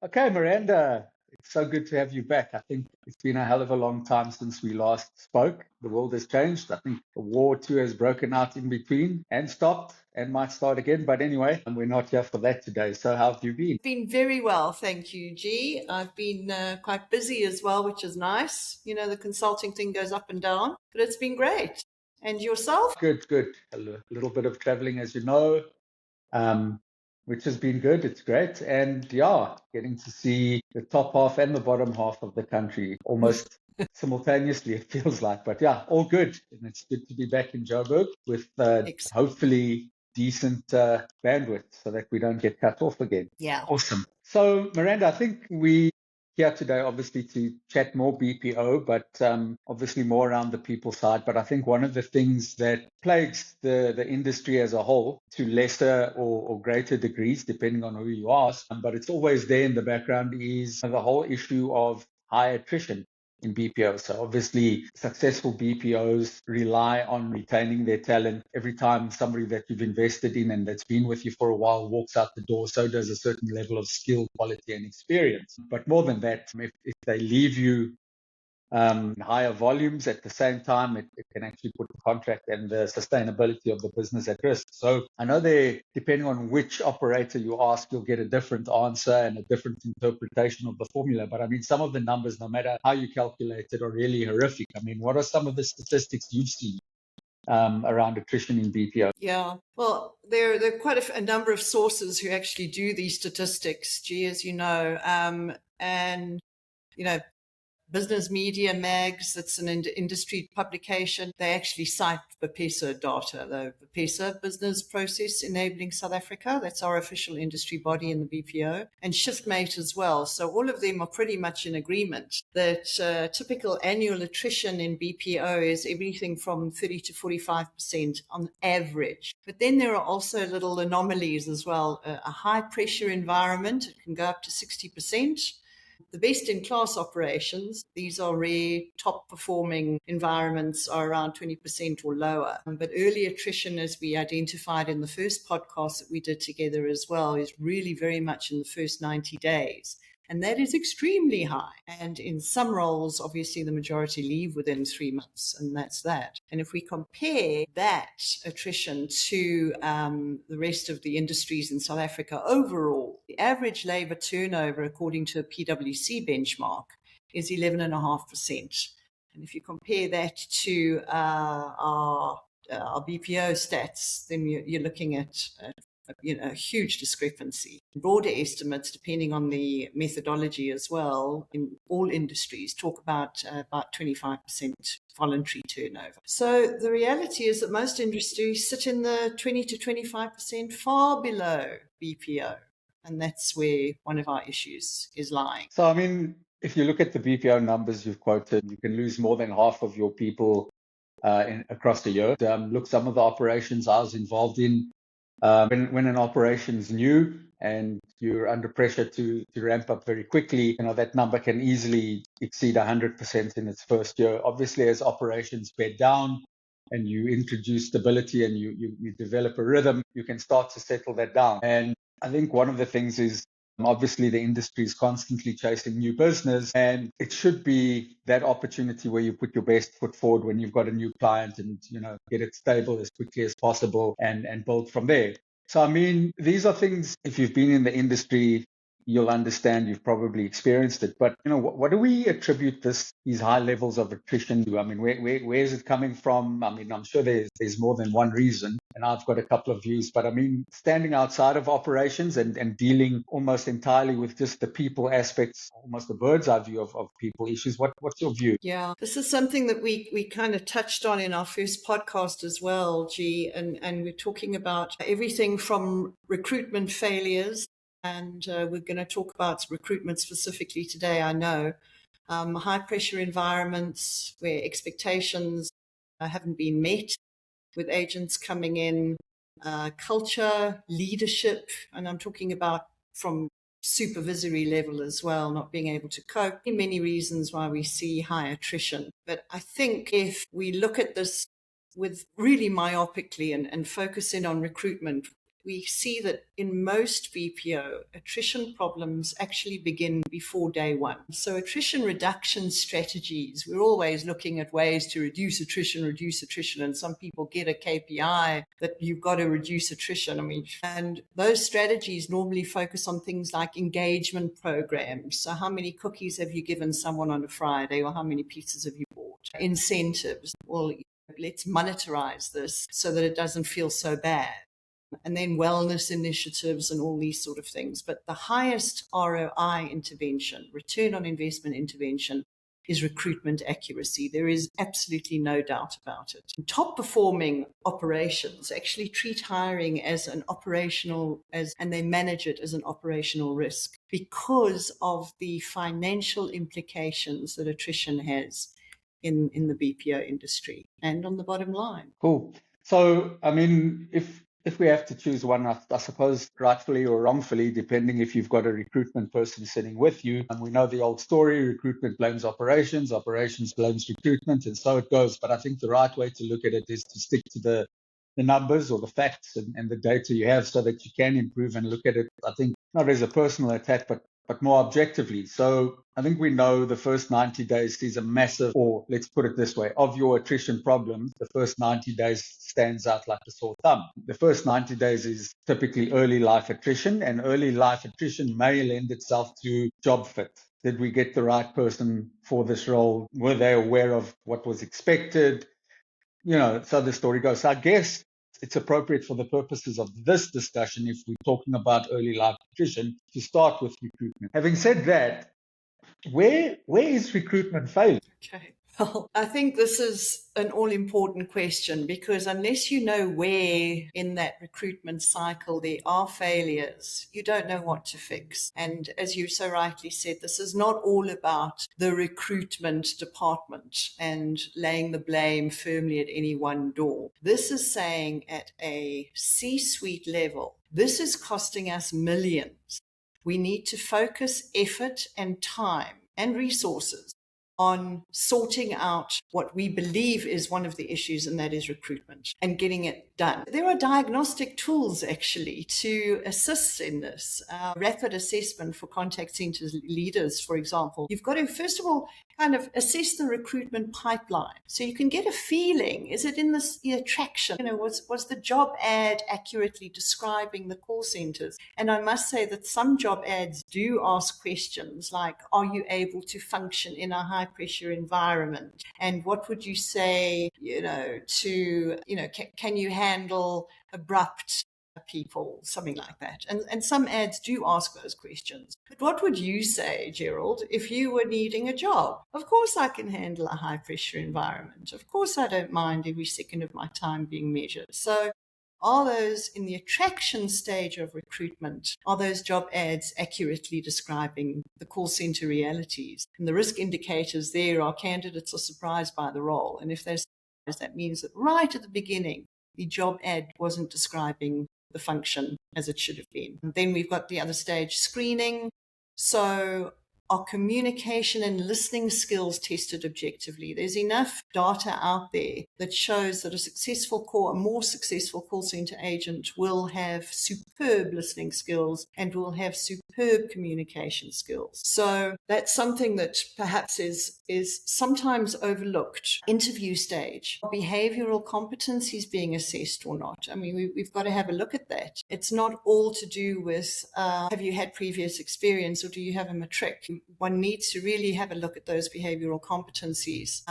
Okay, Miranda, it's so good to have you back. I think it's been a hell of a long time since we last spoke. The world has changed. I think a war too has broken out in between and stopped and might start again. But anyway, we're not here for that today. So how have you been? Been very well, thank you, G. I've been quite busy as well, which is nice. You know, the consulting thing goes up and down, but it's been great. And yourself? Good, good. Little bit of traveling, as you know, um, which has been good. It's great. And yeah, getting to see the top half and the bottom half of the country almost simultaneously, it feels like. But yeah, all good. And it's good to be back in Joburg with Excellent. hopefully decent bandwidth so that we don't get cut off again. Yeah. Awesome. So, Miranda, I think we here today, obviously, to chat more BPO, but obviously more around the people side. But I think one of the things that plagues the industry as a whole, to lesser or greater degrees, depending on who you ask, but it's always there in the background, is the whole issue of high attrition in BPO. So obviously, successful BPOs rely on retaining their talent. Every time somebody that you've invested in and that's been with you for a while walks out the door, so does a certain level of skill, quality, and experience. But more than that, if they leave you higher volumes at the same time, it can actually put the contract and the sustainability of the business at risk. So I know depending on which operator you ask, you'll get a different answer and a different interpretation of the formula. But I mean, some of the numbers, no matter how you calculate it, are really horrific. I mean, what are some of the statistics you've seen around attrition in BPO? Yeah. Well, there are quite a number of sources who actually do these statistics, G, as you know. And, you know, Business Media Mags, that's an industry publication. They actually cite BPESA data, the BPESA Business Process Enabling South Africa. That's our official industry body in the BPO, and Shiftmate as well. So all of them are pretty much in agreement that typical annual attrition in BPO is everything from 30 to 45% on average. But then there are also little anomalies as well. A high pressure environment, it can go up to 60%. The best-in-class operations, these are rare, top-performing environments, are around 20% or lower. But early attrition, as we identified in the first podcast that we did together as well, is really very much in the first 90 days. And that is extremely high. And in some roles, obviously, the majority leave within 3 months, and that's that. And if we compare that attrition to the rest of the industries in South Africa overall, the average labor turnover, according to a PwC benchmark, is 11.5%. And if you compare that to our BPO stats, then you're looking at a huge discrepancy. Broader estimates, depending on the methodology as well, in all industries, talk about 25% voluntary turnover. So the reality is that most industries sit in the 20 to 25%, far below BPO. And that's where one of our issues is lying. So, I mean, if you look at the BPO numbers you've quoted, you can lose more than half of your people across the year. Look, some of the operations I was involved in, when an operation's new and you're under pressure to ramp up very quickly, that number can easily exceed 100% in its first year. Obviously, as operations bed down and you introduce stability and you develop a rhythm, you can start to settle that down. And I think one of the things is, obviously, the industry is constantly chasing new business, and it should be that opportunity where you put your best foot forward when you've got a new client and, get it stable as quickly as possible and build from there. So, I mean, these are things, if you've been in the industry, you'll understand, you've probably experienced it. But, what do we attribute these high levels of attrition to? I mean, where is it coming from? I mean, I'm sure there's more than one reason, and I've got a couple of views. But I mean, standing outside of operations and dealing almost entirely with just the people aspects, almost the bird's eye view of people issues. What's your view? Yeah, this is something that we kind of touched on in our first podcast as well, G, and we're talking about everything from recruitment failures, and we're going to talk about recruitment specifically today, I know. High pressure environments where expectations haven't been met with agents coming in, culture, leadership, and I'm talking about from supervisory level as well, not being able to cope. Many reasons why we see high attrition. But I think if we look at this with really myopically and focus in on recruitment, we see that in most BPO, attrition problems actually begin before day one. So attrition reduction strategies, we're always looking at ways to reduce attrition. And some people get a KPI that you've got to reduce attrition. And those strategies normally focus on things like engagement programs. So how many cookies have you given someone on a Friday, or how many pizzas have you bought? Incentives. Well, let's monetize this so that it doesn't feel so bad. And then wellness initiatives and all these sort of things. But the highest ROI intervention, return on investment intervention, is recruitment accuracy. There is absolutely no doubt about it. Top performing operations actually treat hiring as an operational, and they manage it as an operational risk because of the financial implications that attrition has in the BPO industry and on the bottom line. Cool. So, if we have to choose one, I suppose rightfully or wrongfully, depending if you've got a recruitment person sitting with you, and we know the old story, recruitment blames operations blames recruitment, and so it goes. But I think the right way to look at it is to stick to the numbers or the facts and the data you have so that you can improve and look at it, I think, not as a personal attack, but more objectively. So I think we know the first 90 days is a massive, or let's put it this way, of your attrition problems, the first 90 days stands out like a sore thumb. The first 90 days is typically early life attrition, and early life attrition may lend itself to job fit. Did we get the right person for this role? Were they aware of what was expected? So the story goes. So I guess it's appropriate for the purposes of this discussion, if we're talking about early life attrition, to start with recruitment. Having said that, where is recruitment failing? Okay. Well, I think this is an all-important question, because unless you know where in that recruitment cycle there are failures, you don't know what to fix. And as you so rightly said, this is not all about the recruitment department and laying the blame firmly at any one door. This is saying at a C-suite level, this is costing us millions. We need to focus effort and time and resources on sorting out what we believe is one of the issues, and that is recruitment, and getting it done. There are diagnostic tools actually to assist in this. Rapid assessment for contact center leaders, for example. You've got to, first of all, kind of assess the recruitment pipeline. So you can get a feeling, is it in the attraction? Was the job ad accurately describing the call centers? And I must say that some job ads do ask questions like, are you able to function in a high pressure environment? And what would you say, can you handle abrupt people, something like that. And some ads do ask those questions. But what would you say, Gerald, if you were needing a job? Of course I can handle a high pressure environment. Of course I don't mind every second of my time being measured. So are those in the attraction stage of recruitment? Are those job ads accurately describing the call center realities? And the risk indicators there are candidates are surprised by the role. And if they're surprised, that means that right at the beginning, the job ad wasn't describing the function as it should have been. And then we've got the other stage, screening. So are communication and listening skills tested objectively? There's enough data out there that shows that a more successful call center agent will have superb listening skills and will have superb communication skills. So that's something that perhaps is sometimes overlooked. Interview stage, are behavioral competencies being assessed or not? We've got to have a look at that. It's not all to do with have you had previous experience or do you have a matric? One needs to really have a look at those behavioral competencies.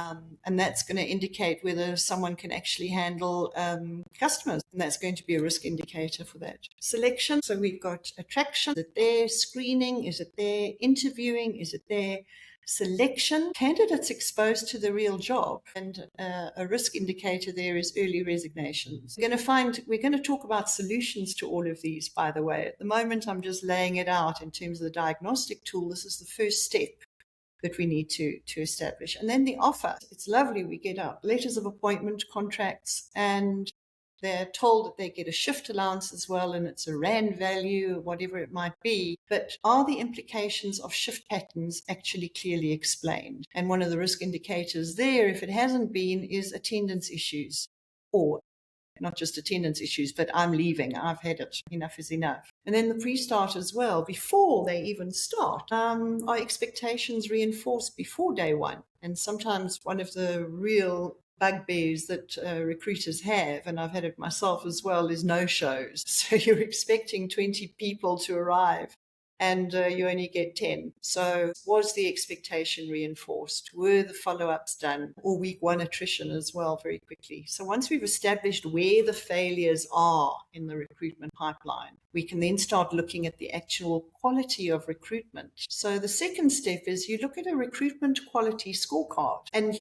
And that's going to indicate whether someone can actually handle customers. And that's going to be a risk indicator for that. Selection. So we've got attraction. Is it there? Screening. Is it there? Interviewing. Is it there? Selection. Candidates exposed to the real job. And a risk indicator there is early resignations. We're going to talk about solutions to all of these, by the way. At the moment, I'm just laying it out in terms of the diagnostic tool. This is the first step that we need to establish. And then the offer. It's lovely. We get our letters of appointment, contracts, and they're told that they get a shift allowance as well, and it's a rand value, whatever it might be. But are the implications of shift patterns actually clearly explained? And one of the risk indicators there, if it hasn't been, is attendance issues or not just attendance issues, but I'm leaving, I've had it, enough is enough. And then the pre-start as well, before they even start, are expectations reinforced before day one? And sometimes one of the real bugbears that recruiters have, and I've had it myself as well, is no-shows. So you're expecting 20 people to arrive and you only get 10. So was the expectation reinforced? Were the follow-ups done? Or week one attrition as well, very quickly. So once we've established where the failures are in the recruitment pipeline, we can then start looking at the actual quality of recruitment. So the second step is you look at a recruitment quality scorecard, and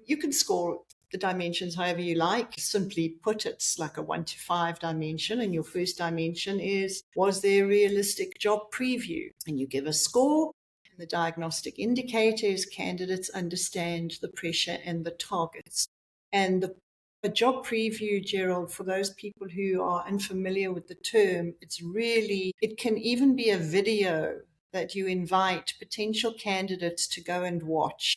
you can score the dimensions however you like. Simply put, it's like a 1 to 5 dimension, and your first dimension is, was there a realistic job preview? And you give a score, and the diagnostic indicator is candidates understand the pressure and the targets. And a job preview, Gerald, for those people who are unfamiliar with the term, it can even be a video that you invite potential candidates to go and watch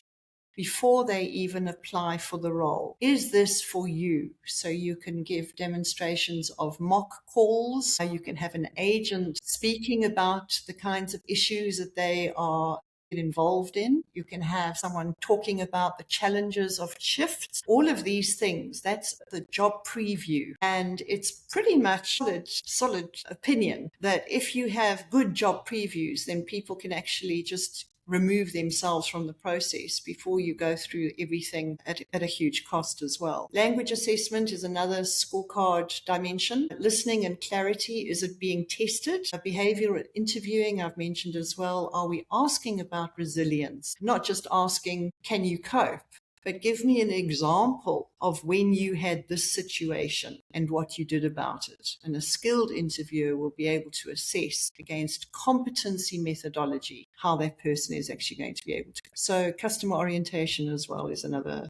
before they even apply for the role. Is this for you? So you can give demonstrations of mock calls. You can have an agent speaking about the kinds of issues that they are involved in. You can have someone talking about the challenges of shifts. All of these things, that's the job preview. And it's pretty much solid opinion that if you have good job previews, then people can actually just remove themselves from the process before you go through everything at a huge cost as well. Language assessment is another scorecard dimension. Listening and clarity, is it being tested? Behavioral interviewing, I've mentioned as well. Are we asking about resilience? Not just asking, can you cope? But give me an example of when you had this situation and what you did about it. And a skilled interviewer will be able to assess against competency methodology how that person is actually going to be able to. So customer orientation as well is another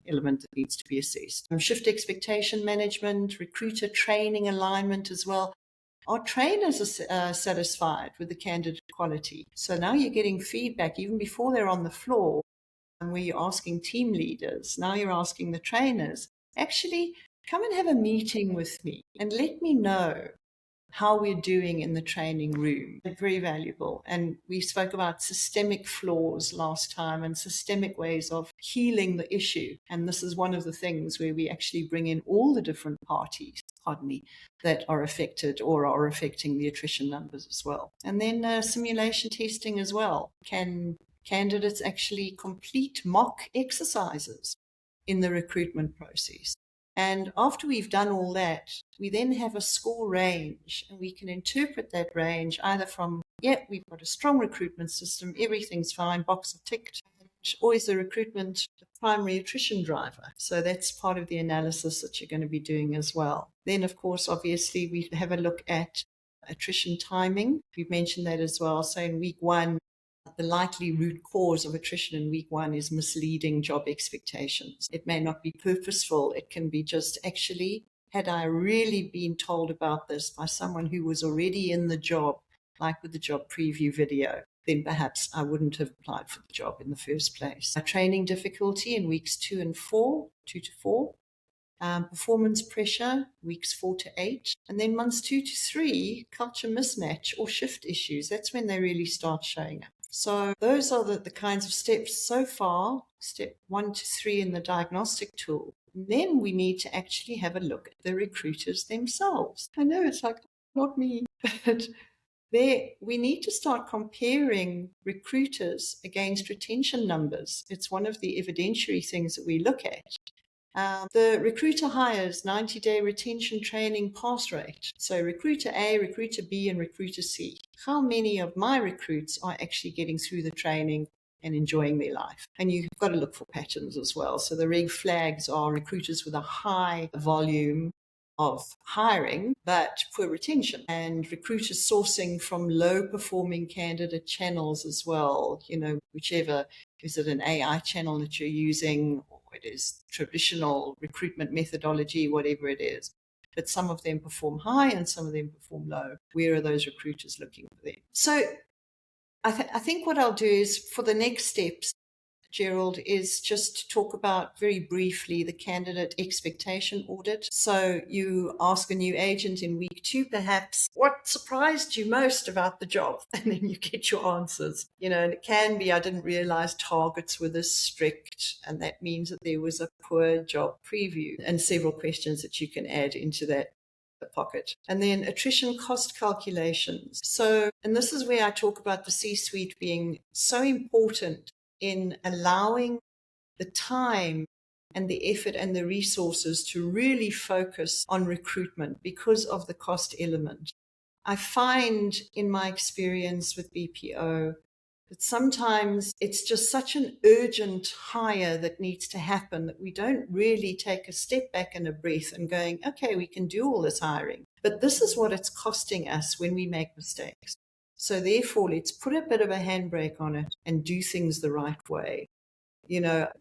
element that needs to be assessed. Shift expectation management, recruiter training alignment as well. Our trainers are satisfied with the candidate quality. So now you're getting feedback even before they're on the floor. And where you're asking team leaders, now you're asking the trainers, actually come and have a meeting with me and let me know how we're doing in the training room. They're very valuable. And we spoke about systemic flaws last time and systemic ways of healing the issue. And this is one of the things where we actually bring in all the different parties, that are affected or are affecting the attrition numbers as well. And then simulation testing as well. Can candidates actually complete mock exercises in the recruitment process? And after we've done all that, we then have a score range, and we can interpret that range either from, we've got a strong recruitment system, everything's fine, box are ticked, or is the recruitment the primary attrition driver? So that's part of the analysis that you're going to be doing as well. Then, of course, obviously, we have a look at attrition timing. We've mentioned that as well. So in week one, the likely root cause of attrition in week one is misleading job expectations. It may not be purposeful. It can be just actually, had I really been told about this by someone who was already in the job, like with the job preview video, then perhaps I wouldn't have applied for the job in the first place. Training difficulty in weeks 2 to 4. Performance pressure, weeks 4 to 8. And then months 2 to 3, culture mismatch or shift issues. That's when they really start showing up. So those are the kinds of steps so far, step 1 to 3 in the diagnostic tool. And then we need to actually have a look at the recruiters themselves. I know it's like, not me, but we need to start comparing recruiters against retention numbers. It's one of the evidentiary things that we look at. The recruiter hires 90-day retention training pass rate. So recruiter A, recruiter B, and recruiter C. How many of my recruits are actually getting through the training and enjoying their life? And you've got to look for patterns as well. So the red flags are recruiters with a high volume of hiring, but poor retention, and recruiters sourcing from low performing candidate channels as well. Whichever, is it an AI channel that you're using, or it is traditional recruitment methodology, whatever it is. But some of them perform high and some of them perform low. Where are those recruiters looking for them? So I think what I'll do is, for the next steps, Gerald, is just to talk about very briefly the candidate expectation audit. So you ask a new agent in week 2, perhaps, what surprised you most about the job? And then you get your answers. And it can be, I didn't realize targets were this strict, and that means that there was a poor job preview, and several questions that you can add into that pocket. And then attrition cost calculations. So, and this is where I talk about the C-suite being so important in allowing the time and the effort and the resources to really focus on recruitment because of the cost element. I find in my experience with BPO that sometimes it's just such an urgent hire that needs to happen that we don't really take a step back and a breath and going, okay, we can do all this hiring, but this is what it's costing us when we make mistakes. So therefore, let's put a bit of a handbrake on it and do things the right way.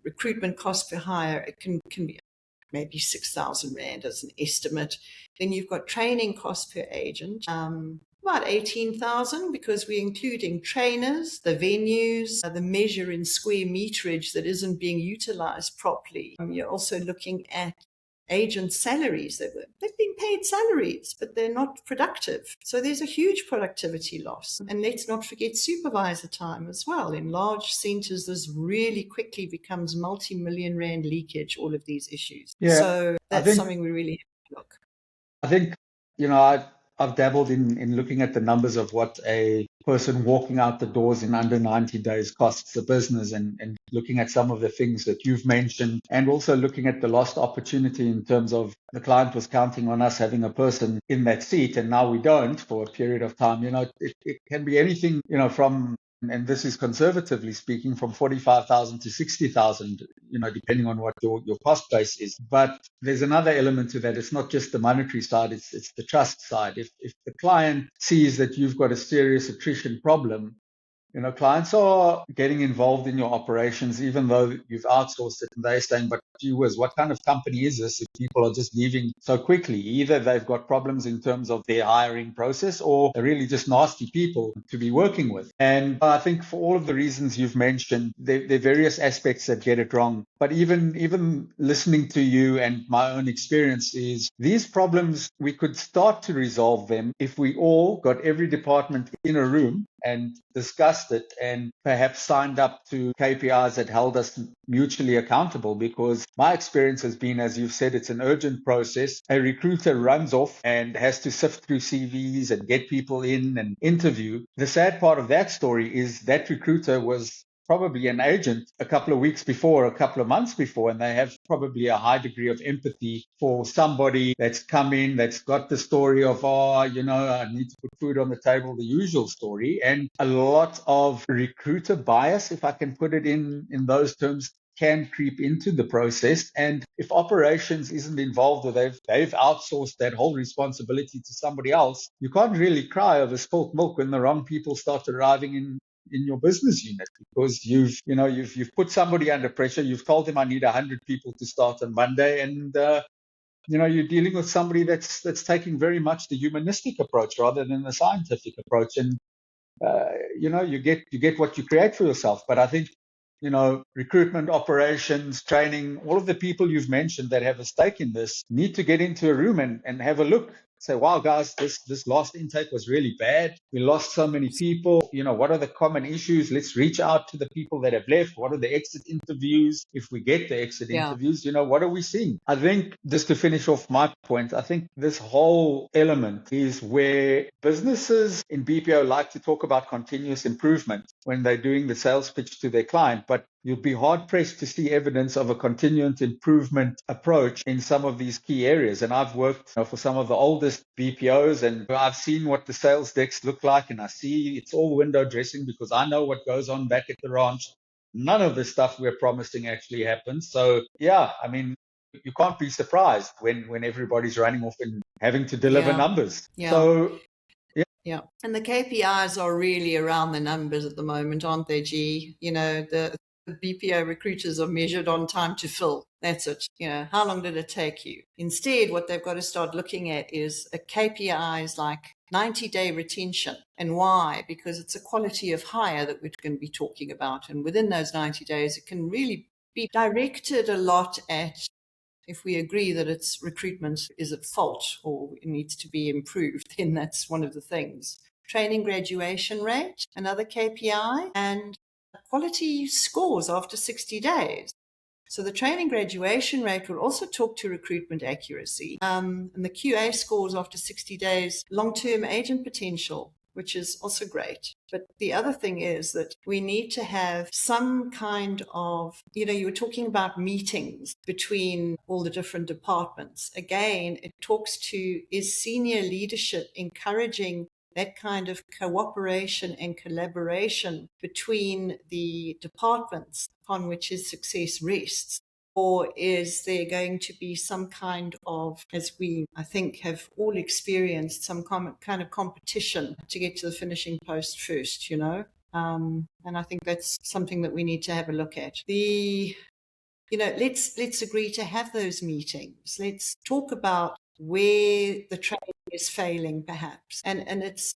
Recruitment cost per hire, it can be maybe 6,000 Rand as an estimate. Then you've got training cost per agent, about 18,000, because we're including trainers, the venues, the measure in square meterage that isn't being utilized properly. You're also looking at agent salaries. They've been paid salaries, but they're not productive. So there's a huge productivity loss. And let's not forget supervisor time as well. In large centers, this really quickly becomes multi-million Rand leakage, all of these issues. Yeah, so that's something we really have to look. I think, I've dabbled in looking at the numbers of what a person walking out the doors in under 90 days costs the business, and looking at some of the things that you've mentioned, and also looking at the lost opportunity in terms of the client was counting on us having a person in that seat, and now we don't for a period of time. It can be anything, from, and this is conservatively speaking, from 45,000 to 60,000, depending on what your cost base is. But there's another element to that. It's not just the monetary side, it's the trust side. If the client sees that you've got a serious attrition problem, clients are getting involved in your operations, even though you've outsourced it, and they're saying, but gee whiz, what kind of company is this if people are just leaving so quickly? Either they've got problems in terms of their hiring process, or they're really just nasty people to be working with. And I think for all of the reasons you've mentioned, there are various aspects that get it wrong. But even listening to you and my own experience is these problems, we could start to resolve them if we all got every department in a room and discussed it, and perhaps signed up to KPIs that held us mutually accountable. Because my experience has been, as you've said, it's an urgent process. A recruiter runs off and has to sift through CVs and get people in and interview. The sad part of that story is that recruiter was probably an agent a couple of weeks before, a couple of months before, and they have probably a high degree of empathy for somebody that's come in, that's got the story of, I need to put food on the table, the usual story, and a lot of recruiter bias, if I can put it in those terms, can creep into the process. And if operations isn't involved, or they've outsourced that whole responsibility to somebody else, you can't really cry over spilt milk when the wrong people start arriving in your business unit, because you've put somebody under pressure. You've told them, I need 100 people to start on Monday, and you're dealing with somebody that's taking very much the humanistic approach rather than the scientific approach. And you get what you create for yourself. But I think recruitment, operations, training, all of the people you've mentioned that have a stake in this need to get into a room and have a look. Say, wow, guys, this last intake was really bad. We lost so many people. What are the common issues? Let's reach out to the people that have left. What are the exit interviews? If we get the exit interviews, what are we seeing? I think, just to finish off my point, I think this whole element is where businesses in BPO like to talk about continuous improvement when they're doing the sales pitch to their client, but you'll be hard pressed to see evidence of a continuous improvement approach in some of these key areas. And I've worked for some of the oldest BPOs, and I've seen what the sales decks look like, and I see it's all window dressing because I know what goes on back at the ranch. None of the stuff we're promising actually happens. So yeah, I mean, you can't be surprised when everybody's running off and having to deliver numbers. Yeah. So yeah. And the KPIs are really around the numbers at the moment, aren't they, G? The BPO recruiters are measured on time to fill. That's it. How long did it take you? Instead, what they've got to start looking at is KPIs like 90-day retention. And why? Because it's a quality of hire that we're going to be talking about. And within those 90 days, it can really be directed a lot at, if we agree that its recruitment is at fault or it needs to be improved, then that's one of the things. Training graduation rate, another KPI, and quality scores after 60 days. So the training graduation rate will also talk to recruitment accuracy. And the QA scores after 60 days, long-term agent potential, which is also great. But the other thing is that we need to have some kind of, you were talking about meetings between all the different departments. Again, it talks to, is senior leadership encouraging that kind of cooperation and collaboration between the departments upon which his success rests? Or is there going to be some kind of, as we, I think, have all experienced, some kind of competition to get to the finishing post first, And I think that's something that we need to have a look at. Let's agree to have those meetings. Let's talk about where the training is failing, perhaps, and it's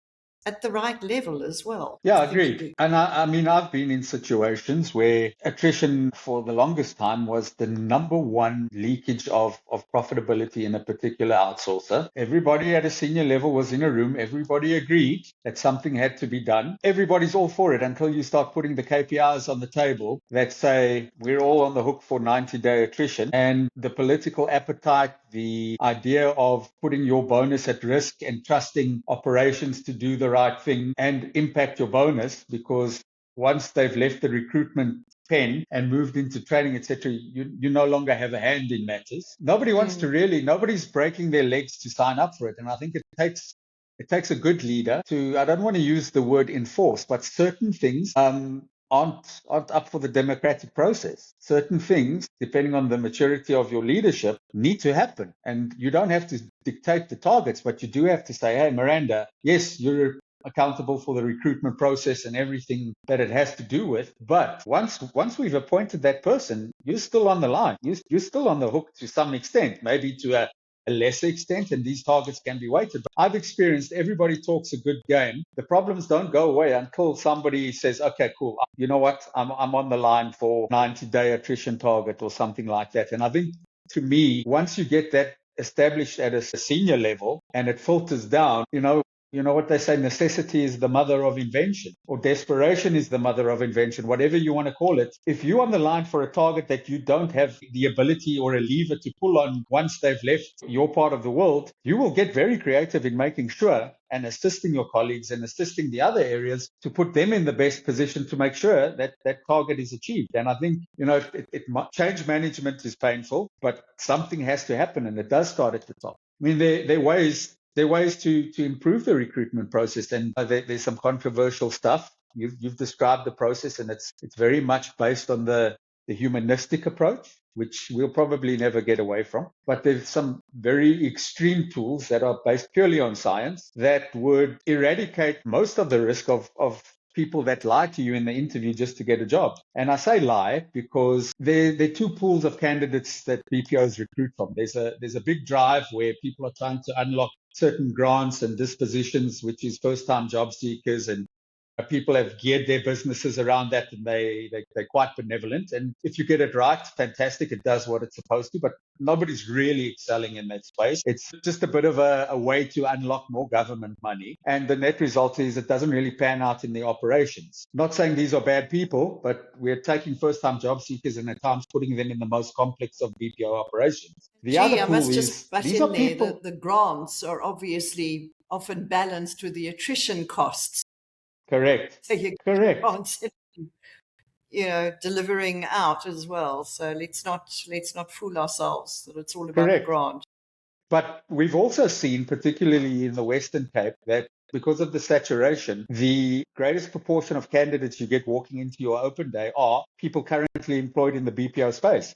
at the right level as well. Yeah, agreed. And I mean, I've been in situations where attrition for the longest time was the number one leakage of profitability in a particular outsourcer. Everybody at a senior level was in a room. Everybody agreed that something had to be done. Everybody's all for it until you start putting the KPIs on the table that say we're all on the hook for 90-day attrition. And the political appetite, the idea of putting your bonus at risk and trusting operations to do the right thing and impact your bonus, because once they've left the recruitment pen and moved into training, etc., you no longer have a hand in matters. Nobody wants to nobody's breaking their legs to sign up for it. And I think it takes a good leader to, I don't want to use the word enforce, but certain things aren't up for the democratic process. Certain things, depending on the maturity of your leadership, need to happen. And you don't have to dictate the targets, but you do have to say, hey, Miranda, yes, you're accountable for the recruitment process and everything that it has to do with. But once we've appointed that person, you're still on the line. You're still on the hook to some extent, maybe to a lesser extent, and these targets can be weighted. But I've experienced everybody talks a good game. The problems don't go away until somebody says, okay, cool. You know what? I'm on the line for 90-day attrition target or something like that. And I think, to me, once you get that established at a senior level and it filters down, you know what they say, necessity is the mother of invention, or desperation is the mother of invention, whatever you want to call it. If you're on the line for a target that you don't have the ability or a lever to pull on once they've left your part of the world, you will get very creative in making sure and assisting your colleagues and assisting the other areas to put them in the best position to make sure that that target is achieved. And I think, change management is painful, but something has to happen, and it does start at the top. I mean, there are ways to improve the recruitment process, and there's some controversial stuff. You've described the process, and it's very much based on the humanistic approach, which we'll probably never get away from. But there's some very extreme tools that are based purely on science that would eradicate most of the risk of people that lie to you in the interview just to get a job. And I say lie because there are two pools of candidates that BPOs recruit from. There's a big drive where people are trying to unlock certain grants and dispositions, which is first-time job seekers, and people have geared their businesses around that, and they're quite benevolent. And if you get it right, fantastic, it does what it's supposed to, but nobody's really excelling in that space. It's just a bit of a way to unlock more government money. And the net result is it doesn't really pan out in the operations. Not saying these are bad people, but we're taking first-time job seekers and at times putting them in the most complex of BPO operations. I must just butt in there. The grants are obviously often balanced with the attrition costs. Correct. So you Correct. Delivering out as well. So let's not fool ourselves that it's all about the grant. But we've also seen, particularly in the Western Cape, that because of the saturation, the greatest proportion of candidates you get walking into your open day are people currently employed in the BPO space.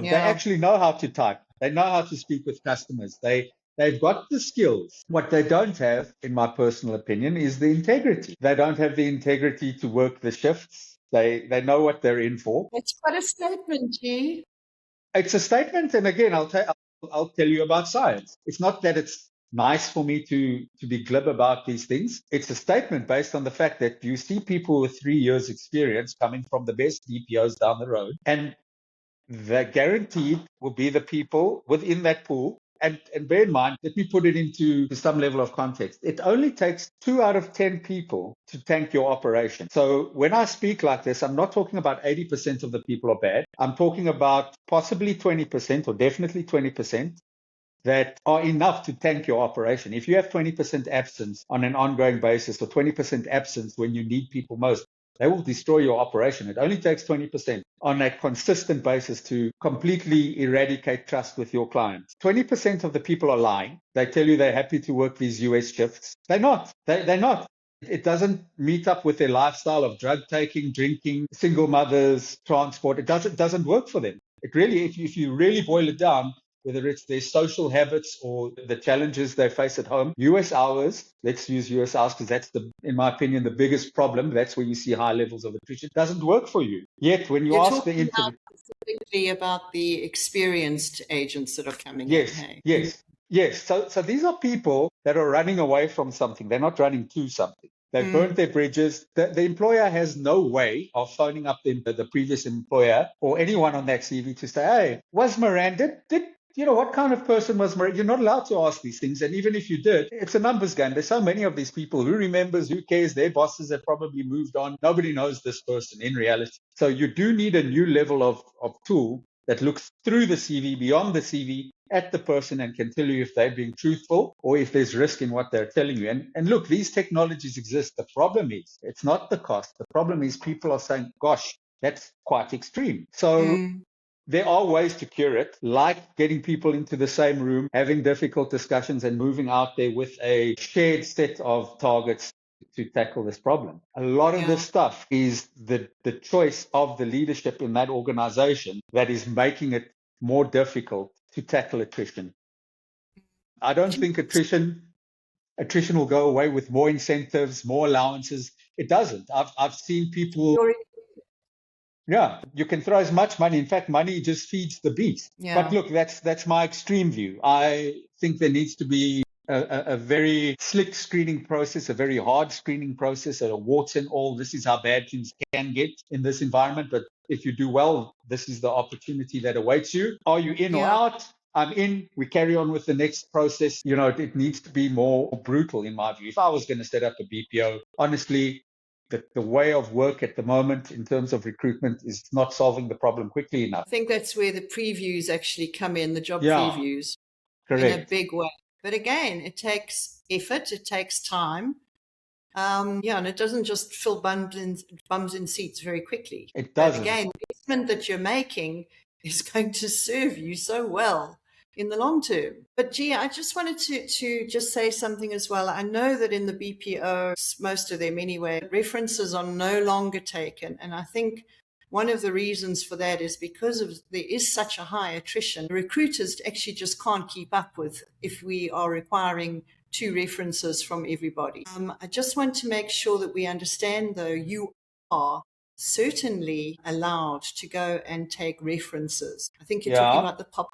Yeah. They actually know how to type. They know how to speak with customers. They've got the skills. What they don't have, in my personal opinion, is the integrity. They don't have the integrity to work the shifts. They know what they're in for. It's quite a statement, G. It's a statement, and again, I'll tell you about science. It's not that it's nice for me to be glib about these things. It's a statement based on the fact that you see people with 3 years experience coming from the best BPOs down the road, and the guaranteed will be the people within that pool. And bear in mind, let me put it into some level of context. It only takes 2 out of 10 people to tank your operation. So when I speak like this, I'm not talking about 80% of the people are bad. I'm talking about possibly 20% or definitely 20% that are enough to tank your operation. If you have 20% absence on an ongoing basis or 20% absence when you need people most, they will destroy your operation. It only takes 20% on a consistent basis to completely eradicate trust with your clients. 20% of the people are lying. They tell you they're happy to work these US shifts. They're not. They're not. It doesn't meet up with their lifestyle of drug taking, drinking, single mothers, transport. It doesn't work for them. It really, if you really boil it down, whether it's their social habits or the challenges they face at home. US hours, let's use US hours because that's, in my opinion, the biggest problem. That's where you see high levels of attrition. It doesn't work for you. Yet when you You're ask the talking interview... specifically about the experienced agents that are coming in. Yes, Hey? yes. So these are people that are running away from something. They're not running to something. They've burnt their bridges. The employer has no way of phoning up the previous employer or anyone on that CV to say, hey, was Miranda, what kind of person was Miranda? You're not allowed to ask these things. And even if you did, it's a numbers game. There's so many of these people. Who remembers? Who cares? Their bosses have probably moved on. Nobody knows this person in reality. So you do need a new level of tool that looks through the CV, beyond the CV, at the person and can tell you if they're being truthful or if there's risk in what they're telling you. And look, these technologies exist. The problem is, it's not the cost. The problem is people are saying, gosh, that's quite extreme. So there are ways to cure it, like getting people into the same room, having difficult discussions and moving out there with a shared set of targets to tackle this problem. A lot of this stuff is the choice of the leadership in that organization that is making it more difficult to tackle attrition. I don't think attrition will go away with more incentives, more allowances. It doesn't. I've seen people... Yeah, you can throw as much money. In fact, money just feeds the beast. Yeah. But look, that's my extreme view. I think there needs to be a very slick screening process, a very hard screening process, a warts and all. This is how bad things can get in this environment. But if you do well, this is the opportunity that awaits you. Are you in or out? I'm in. We carry on with the next process. It needs to be more brutal, in my view. If I was going to set up a BPO, honestly, the way of work at the moment in terms of recruitment is not solving the problem quickly enough. I think that's where the previews actually come in, the job previews, correct. in a big way. But again, it takes effort, it takes time. And it doesn't just fill bums in seats very quickly. It doesn't. But again, the investment that you're making is going to serve you so well in the long term. But I just wanted to just say something as well. I know that in the BPO, most of them anyway, references are no longer taken. And I think one of the reasons for that is because there is such a high attrition. Recruiters actually just can't keep up with if we are requiring 2 references from everybody. I just want to make sure that we understand, though, you are certainly allowed to go and take references. I think you're talking about the pop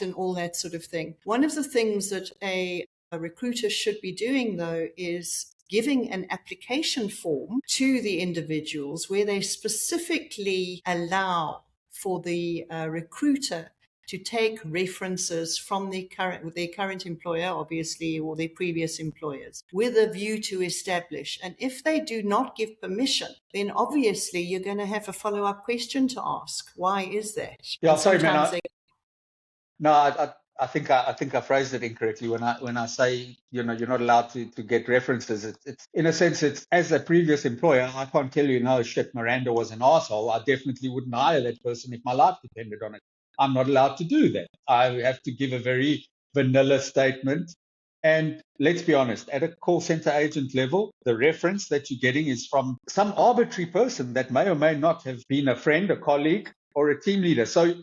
and all that sort of thing. One of the things that a recruiter should be doing, though, is giving an application form to the individuals where they specifically allow for the recruiter to take references from their current employer, obviously, or their previous employers, with a view to establish. And if they do not give permission, then obviously you're going to have a follow-up question to ask. Why is that? Yeah, sorry, man. I think I phrased it incorrectly when I say you're not allowed to get references. It's in a sense, it's as a previous employer, I can't tell you, no shit, Miranda was an asshole. I definitely wouldn't hire that person if my life depended on it. I'm not allowed to do that. I have to give a very vanilla statement. And let's be honest, at a call center agent level, the reference that you're getting is from some arbitrary person that may or may not have been a friend, a colleague, or a team leader. So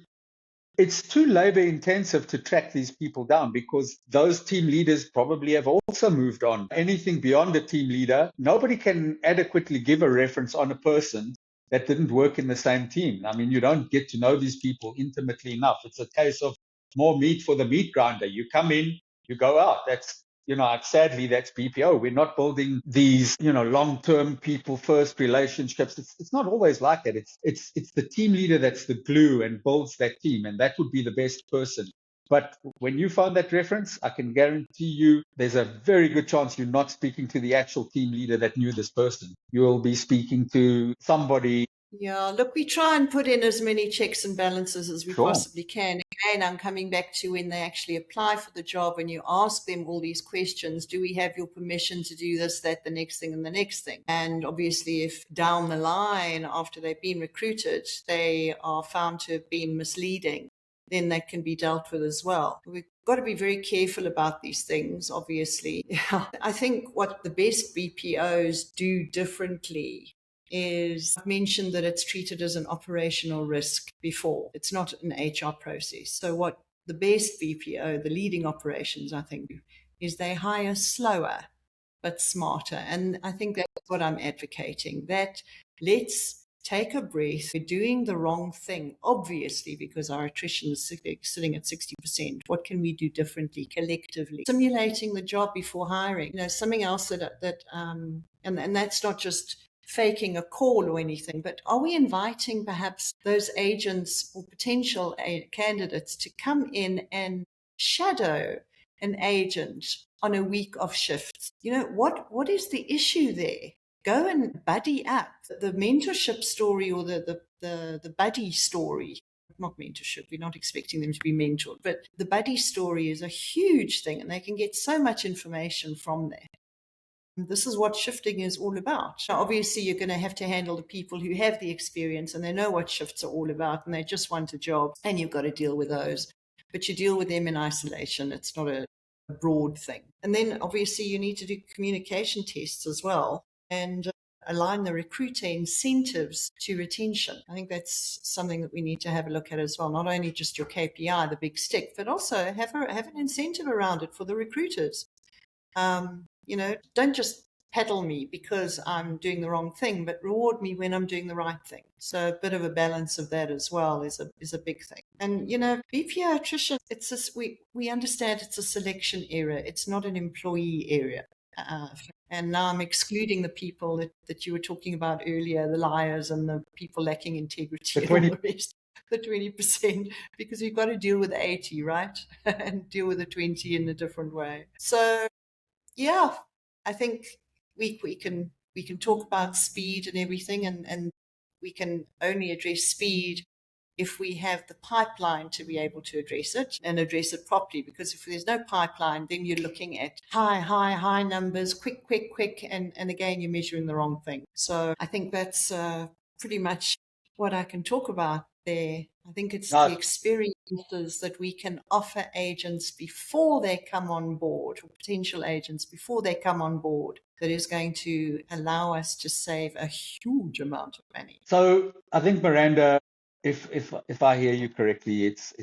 it's too labor intensive to track these people down because those team leaders probably have also moved on. Anything beyond a team leader, nobody can adequately give a reference on a person that didn't work in the same team. I mean, you don't get to know these people intimately enough. It's a case of more meat for the meat grinder. You come in, you go out. sadly, that's BPO. We're not building these, long-term people first relationships. It's not always like that. It's the team leader that's the glue and builds that team, and that would be the best person. But when you found that reference, I can guarantee you there's a very good chance you're not speaking to the actual team leader that knew this person. You'll be speaking to somebody. Yeah, look, we try and put in as many checks and balances as we Sure. possibly can. Again, I'm coming back to when they actually apply for the job and you ask them all these questions. Do we have your permission to do this, that, the next thing, and the next thing? And obviously, if down the line, after they've been recruited, they are found to have been misleading, then that can be dealt with as well. We've got to be very careful about these things, obviously. I think what the best BPOs do differently is I've mentioned that it's treated as an operational risk before. It's not an HR process. So what the best BPO, the leading operations, I think, is they hire slower but smarter. And I think that's what I'm advocating, that let's take a breath. We're doing the wrong thing, obviously, because our attrition is sitting at 60%. What can we do differently collectively? Simulating the job before hiring. Something else and that's not just faking a call or anything, but are we inviting perhaps those agents or potential candidates to come in and shadow an agent on a week of shifts? What is the issue there? Go and buddy up. The mentorship story or the buddy story, not mentorship, we're not expecting them to be mentored, but the buddy story is a huge thing and they can get so much information from there. This is what shifting is all about. Now, obviously, you're going to have to handle the people who have the experience and they know what shifts are all about and they just want a job, and you've got to deal with those. But you deal with them in isolation. It's not a broad thing. And then, obviously, you need to do communication tests as well and align the recruiter incentives to retention. I think that's something that we need to have a look at as well. Not only just your KPI, the big stick, but also have an incentive around it for the recruiters. Don't just peddle me because I'm doing the wrong thing, but reward me when I'm doing the right thing. So a bit of a balance of that as well is a big thing. And, BPO attrition, we understand it's a selection area. It's not an employee area. And now I'm excluding the people that you were talking about earlier, the liars and the people lacking integrity and all the rest. The 20%, because you've got to deal with 80, right? And deal with the 20 in a different way. So, yeah, I think we can talk about speed and everything, and we can only address speed if we have the pipeline to be able to address it and address it properly. Because if there's no pipeline, then you're looking at high numbers, quick, and again, you're measuring the wrong thing. So I think that's pretty much what I can talk about there. I think it's the experiences that we can offer agents before they come on board, or potential agents before they come on board, that is going to allow us to save a huge amount of money. So I think, Miranda, if I hear you correctly, it's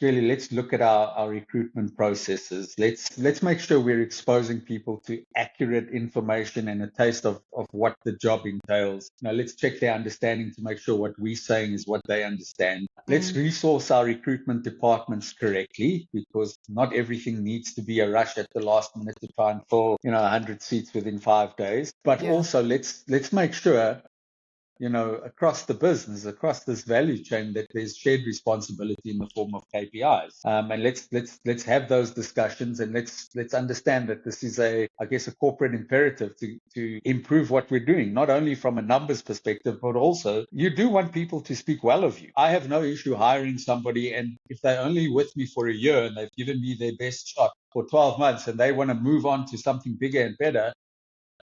really, let's look at our recruitment processes. Let's make sure we're exposing people to accurate information and a taste of what the job entails. Let's check their understanding to make sure what we're saying is what they understand. Let's resource our recruitment departments correctly, because not everything needs to be a rush at the last minute to try and fill 100 seats within 5 days. But also let's make sure across the business, across this value chain, that there's shared responsibility in the form of KPIs. And let's have those discussions, and let's understand that this is a corporate imperative to improve what we're doing, not only from a numbers perspective, but also you do want people to speak well of you. I have no issue hiring somebody, and if they're only with me for a year and they've given me their best shot for 12 months and they want to move on to something bigger and better,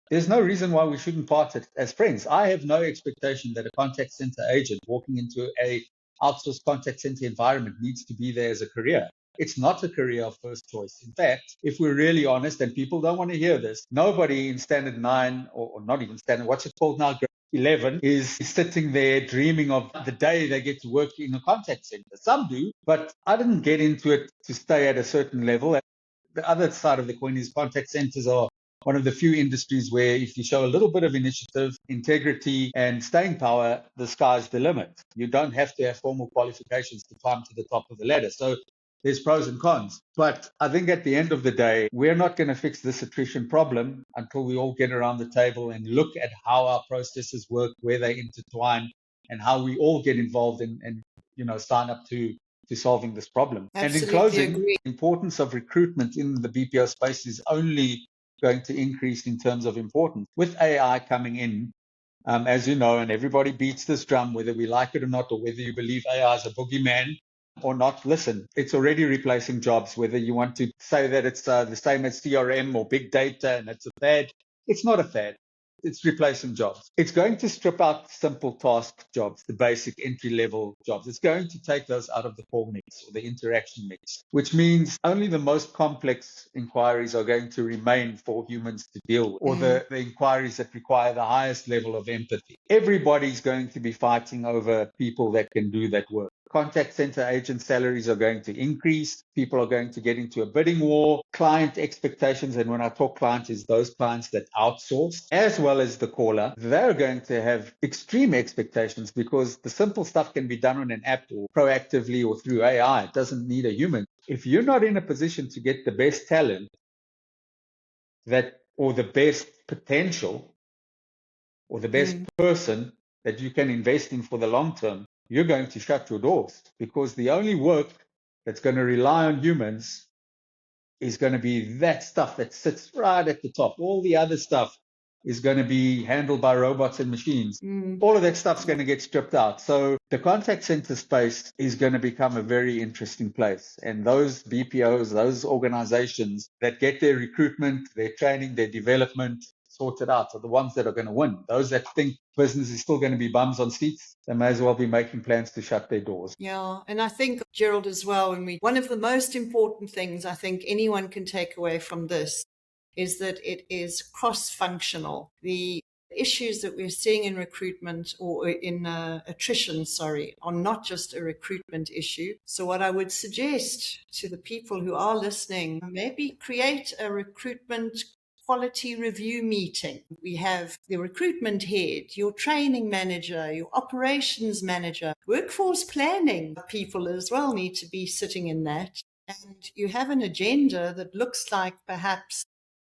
there's no reason why we shouldn't part as friends. I have no expectation that a contact center agent walking into a outsourced contact center environment needs to be there as a career. It's not a career of first choice. In fact, if we're really honest, and people don't want to hear this, nobody in standard 9 or not even standard, what's it called now, grade 11, is sitting there dreaming of the day they get to work in a contact center. Some do, but I didn't get into it to stay at a certain level. And the other side of the coin is contact centers are one of the few industries where if you show a little bit of initiative, integrity, and staying power, the sky's the limit. You don't have to have formal qualifications to climb to the top of the ladder. So there's pros and cons. But I think at the end of the day, we're not going to fix this attrition problem until we all get around the table and look at how our processes work, where they intertwine, and how we all get involved and sign up to solving this problem. And in Absolutely closing, agree. the importance of recruitment in the BPO space is only going to increase in terms of importance. With AI coming in, as you know, and everybody beats this drum, whether we like it or not, or whether you believe AI is a boogeyman or not, listen, it's already replacing jobs, whether you want to say that it's the same as CRM or big data and it's a fad. It's not a fad. It's replacing jobs. It's going to strip out simple task jobs, the basic entry-level jobs. It's going to take those out of the call mix or the interaction mix, which means only the most complex inquiries are going to remain for humans to deal with, or the inquiries that require the highest level of empathy. Everybody's going to be fighting over people that can do that work. Contact center agent salaries are going to increase. People are going to get into a bidding war. Client expectations, and when I talk clients, is those clients that outsource, as well as the caller, they're going to have extreme expectations because the simple stuff can be done on an app or proactively or through AI. It doesn't need a human. If you're not in a position to get the best talent or the best potential or the best person that you can invest in for the long term, you're going to shut your doors, because the only work that's going to rely on humans is going to be that stuff that sits right at the top. All the other stuff is going to be handled by robots and machines. All of that stuff's going to get stripped out. So the contact center space is going to become a very interesting place. And those BPOs, those organizations that get their recruitment, their training, their development sorted out are the ones that are going to win. Those that think business is still going to be bums on seats, they may as well be making plans to shut their doors. Yeah, and I think, Gerald, as well, one of the most important things I think anyone can take away from this is that it is cross-functional. The issues that we're seeing in recruitment or in attrition, are not just a recruitment issue. So what I would suggest to the people who are listening, maybe create a recruitment quality review meeting. We have the recruitment head, your training manager, your operations manager, workforce planning people as well need to be sitting in that. And you have an agenda that looks like perhaps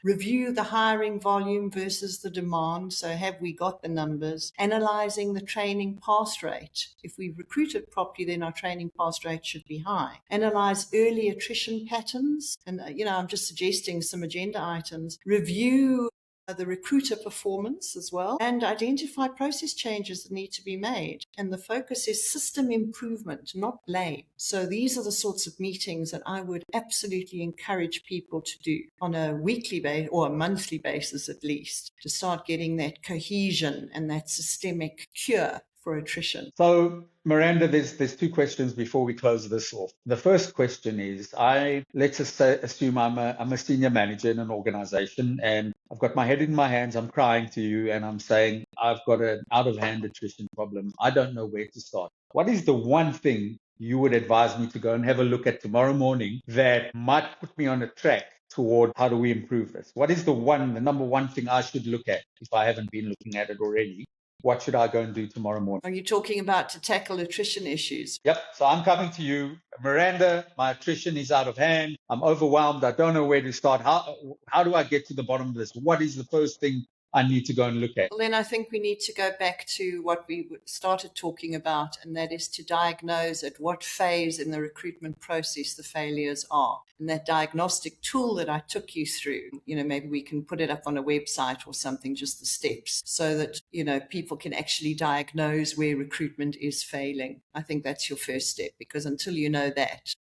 review the hiring volume versus the demand. So have we got the numbers? Analyzing the training pass rate. If we recruit it properly, then our training pass rate should be high. Analyze early attrition patterns. And, I'm just suggesting some agenda items. Review the recruiter performance as well, and identify process changes that need to be made. And the focus is system improvement, not blame. So these are the sorts of meetings that I would absolutely encourage people to do on a weekly basis or a monthly basis at least, to start getting that cohesion and that systemic cure for attrition. So, Miranda, there's two questions before we close this off. The first question is, let's just assume I'm a senior manager in an organization, and I've got my head in my hands. I'm crying to you, and I'm saying I've got an out-of-hand attrition problem. I don't know where to start. What is the one thing you would advise me to go and have a look at tomorrow morning that might put me on a track toward how do we improve this? What is the number one thing I should look at if I haven't been looking at it already? What should I go and do tomorrow morning? Are you talking about to tackle attrition issues? Yep. So I'm coming to you, Miranda. My attrition is out of hand. I'm overwhelmed. I don't know where to start. How do I get to the bottom of this? What is the first thing I need to go and look at? Well, then I think we need to go back to what we started talking about, and that is to diagnose at what phase in the recruitment process the failures are. And that diagnostic tool that I took you through, maybe we can put it up on a website or something, just the steps, so that, people can actually diagnose where recruitment is failing. I think that's your first step, because until you know that,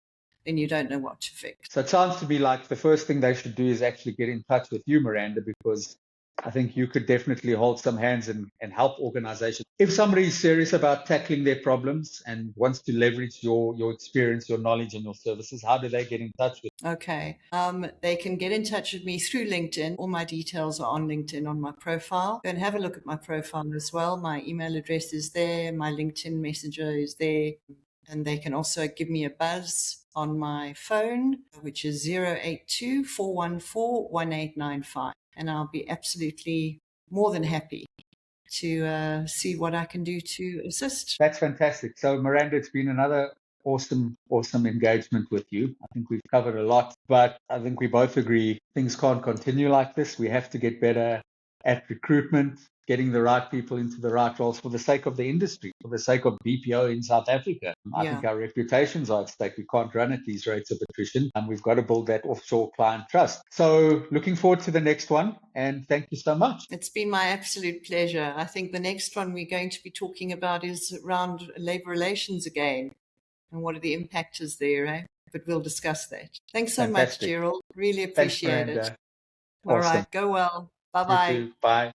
then you don't know what to fix. So it sounds to me like the first thing they should do is actually get in touch with you, Miranda, because I think you could definitely hold some hands and help organizations. If somebody is serious about tackling their problems and wants to leverage your experience, your knowledge, and your services, how do they get in touch with you? Okay. They can get in touch with me through LinkedIn. All my details are on LinkedIn on my profile. Go and have a look at my profile as well. My email address is there. My LinkedIn messenger is there. And they can also give me a buzz on my phone, which is 082-414-1895. And I'll be absolutely more than happy to see what I can do to assist. That's fantastic. So, Miranda, it's been another awesome engagement with you. I think we've covered a lot, but I think we both agree things can't continue like this. We have to get better at recruitment, getting the right people into the right roles for the sake of the industry, for the sake of BPO in South Africa. I think our reputations are at stake. We can't run at these rates of attrition, and we've got to build that offshore client trust. So looking forward to the next one, and thank you so much. It's been my absolute pleasure. I think the next one we're going to be talking about is around labor relations again, and what are the impactors there, eh? But we'll discuss that. Thanks so much, Gerald. Really appreciate it. Thanks, Miranda. All right, go well. Bye-bye. You too. Bye.